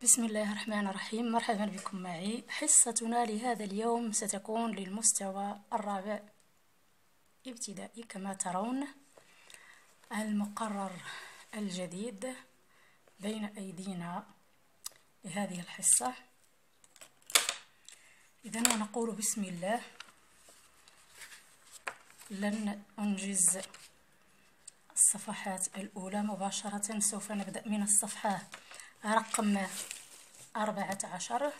بسم الله الرحمن الرحيم. مرحبا بكم معي. حصتنا لهذا اليوم ستكون للمستوى الرابع ابتدائي. كما ترون المقرر الجديد بين أيدينا لهذه الحصة. إذن نقول بسم الله. لن أنجز الصفحات الأولى مباشرة، سوف نبدأ من الصفحة رقم 14.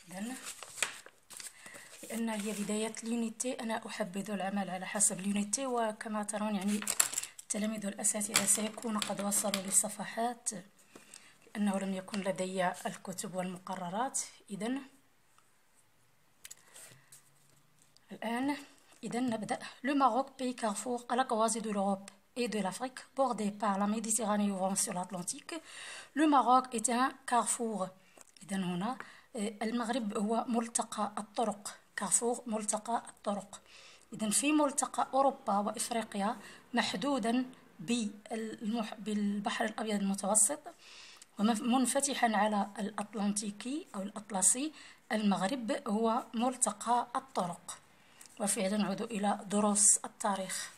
لأن هي بداية اليونيتي، أنا أحبذ العمل على حسب اليونيتي، وكما ترون يعني التلاميذ والأساتذة سيكون قد وصلوا للصفحات لأنه لم يكن لدي الكتب والمقررات. الآن نبدأ. Le Maroc, pays carrefour à la croisée de l'Europe et de l'Afrique, bordé par la Méditerranée ouvrant sur l'Atlantique. Le Maroc est un carrefour. إذن هنا المغرب هو ملتقى الطرق. كارفور ملتقى الطرق. إذن في ملتقى أوروبا وإفريقيا محدودا بالبحر الأبيض المتوسط ومنفتحا على الأطلنطيكي أو الأطلسي. المغرب هو ملتقى الطرق. وفعلا نعود إلى دروس التاريخ.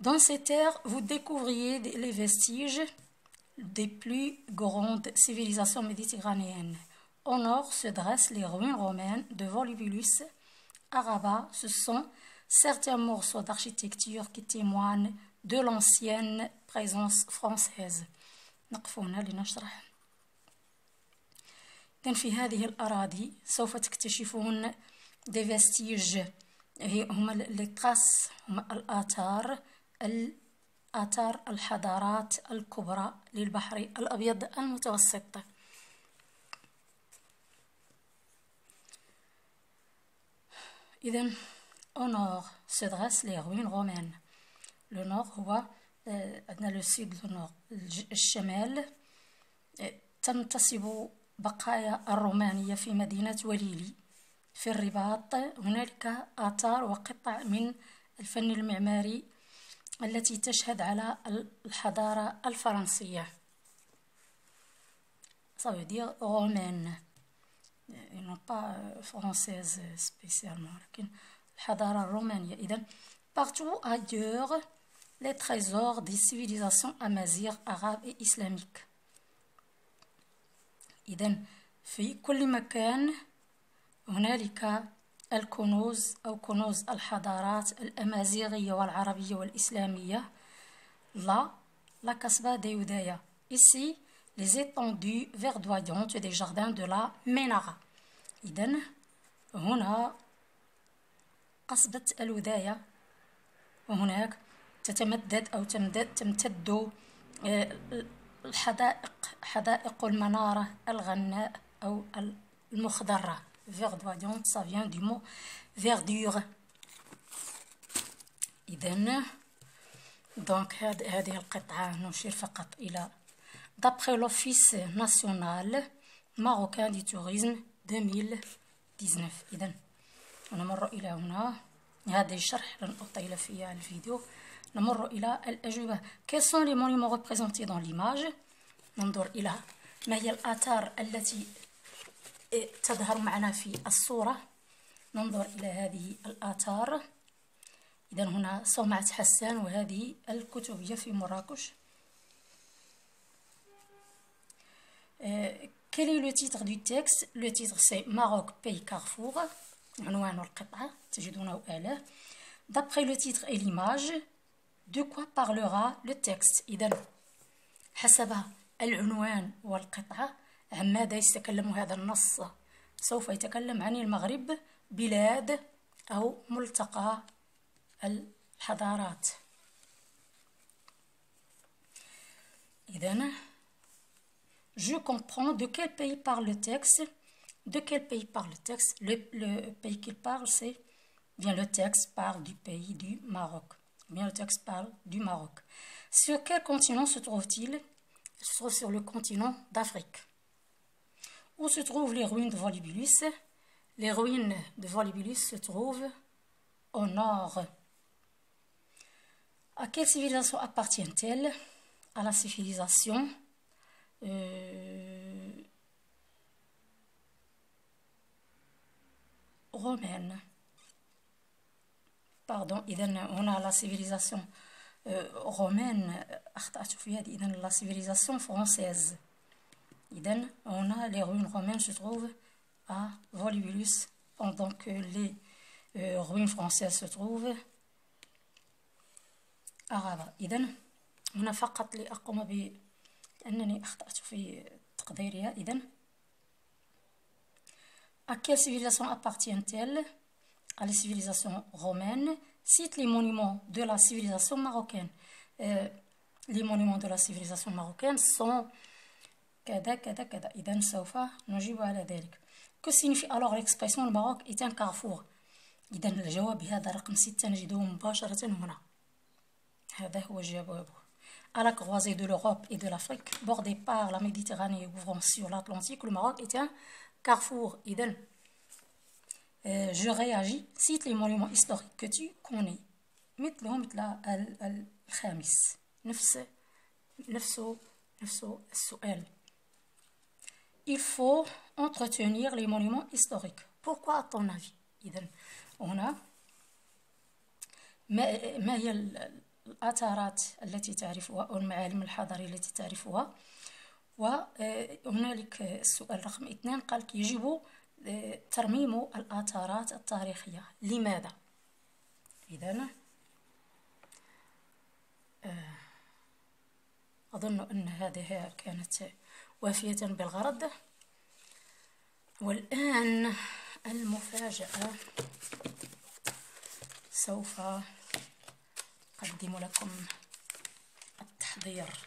Dans ces terres, vous découvriez les vestiges des plus grandes civilisations méditerranéennes. Au nord se dressent les ruines romaines de Volubulus. À Rabat, ce sont certains morceaux d'architecture qui témoignent de l'ancienne présence française. نقف هنا لنشرح. إذن في هذه الأراضي سوف تكتشفون des vestiges، هما التراس، هما آثار الحضارات الكبرى للبحر الأبيض المتوسط. إذن au nord se dressent les ruines romaines. Le nord هو عندنا لو سود لو نور، الشمال تنتصب بقايا الرومانية في مدينة وليلي في الرباط. هنالك آثار وقطع من الفن المعماري التي تشهد على الحضارة الفرنسية. ça veut dire romaine et non pas française spécialement، لكن الحضارة الرومانية. إذن partout ailleurs les trésors des civilisations amazighes, arabes et islamiques. إذن في كل مكان هنالك الكنوز أو كنوز الحضارات الأمازيغية والعربية والإسلامية. La Casbah de Oudaya. Ici, les étendues verdoyantes des jardins de la Ménara. إذن هنا قصبة الوداية، وهناك تمتد حدائق المنارة الغناء أو المخضرة. verdoyante ça vient du mot verdure. إذن donc هذه القطعة نشير فقط إلى d'après l'Office national marocain du tourisme 2019. إذن نمر إلى هنا. هذا الشرح لن أطيل فيه الفيديو. نمر إلى الأجوبة. Quels sont les monuments représentés dans l'image؟ ننظر إلى ما هي الآثار التي تظهر معنا في الصورة. ننظر إلى هذه الآثار. إذن هنا صومعة حسان، وهذه الكتبية في مراكش. Quel est le titre du texte؟ Le titre c'est Maroc, pays carrefour. عنوان القطعة تجدونه أعلاه. D'après le titre et l'image, de quoi parlera le texte؟ إذن حسب العنوان والقطعة عن ماذا يتكلم هذا النص؟ سوف يتكلم عن المغرب، بلاد أو ملتقى الحضارات. إذن je comprends de quel pays parle le texte. De quel pays parle le texte? Le pays qu'il parle, c'est bien le texte parle du pays du Maroc. Bien le texte parle du Maroc. Sur quel continent se trouve-t-il? Il se trouve sur le continent d'Afrique. Où se trouvent les ruines de Volubulus? Les ruines de Volubulus se trouvent au nord. À quelle civilisation appartient-elle? à la civilisation romaine. Pardon, إذا هنا la civilisation romaine أخطأت في هذه. إذا la civilisation française. إذا هنا les ruines romaines se trouvent à Volubilis, pendant que les ruines françaises se trouvent à Rabat. إذا هنا فقط لأقوم بأنني أخطأت في تقديرها. إذا à quelle civilisation appartient-elle? À la civilisation romaine. Cite les monuments de la civilisation marocaine. Les monuments de la civilisation marocaine sont كذا كذا كذا. إذا سوف نجيب على ذلك. Que signifie alors l'expression le Maroc est un carrefour? إذا الجواب هذا رقم 6 نجده مباشرة هنا. هذا هو جوابه. À la croisée de l'Europe et de l'Afrique, bordée par la Méditerranée et ouvrant sur l'Atlantique, le Maroc est un carrefour. إذا je réagis. Cite les monuments historiques que tu connais. مثل الخامس. نفس السؤال. Il faut entretenir les monuments historiques. Pourquoi à ton avis? إذا هنا ما هي الآثارات التي تعرفها أو المعالم الحضارية التي تعرفها؟ وهنالك السؤال رقم 2 قال يجب ترميم الآثارات التاريخية. لماذا؟ إذا أظن أن هذه كانت وافية بالغرض. والآن المفاجأة، سوف أقدم لكم التحضير.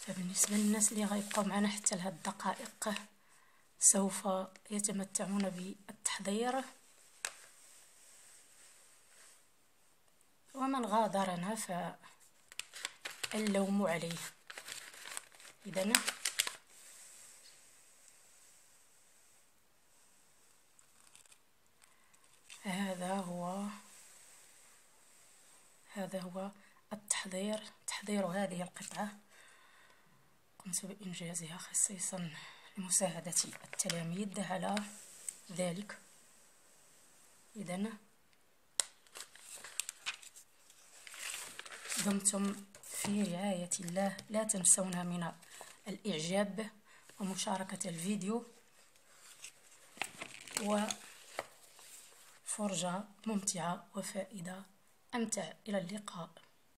فبالنسبة للناس اللي غيبقوا معنا حتى لهاد الدقائق سوف يتمتعون بالتحضير، ومن غادرنا فاللوم عليه. إذن هذا هو التحضير. تحضير هذه القطعة قمت بإنجازها خصيصا لمساعدة التلاميذ على ذلك. إذن دمتم في رعاية الله. لا تنسونا من الإعجاب ومشاركة الفيديو، وفرجة ممتعة وفائدة. أمتع. إلى اللقاء.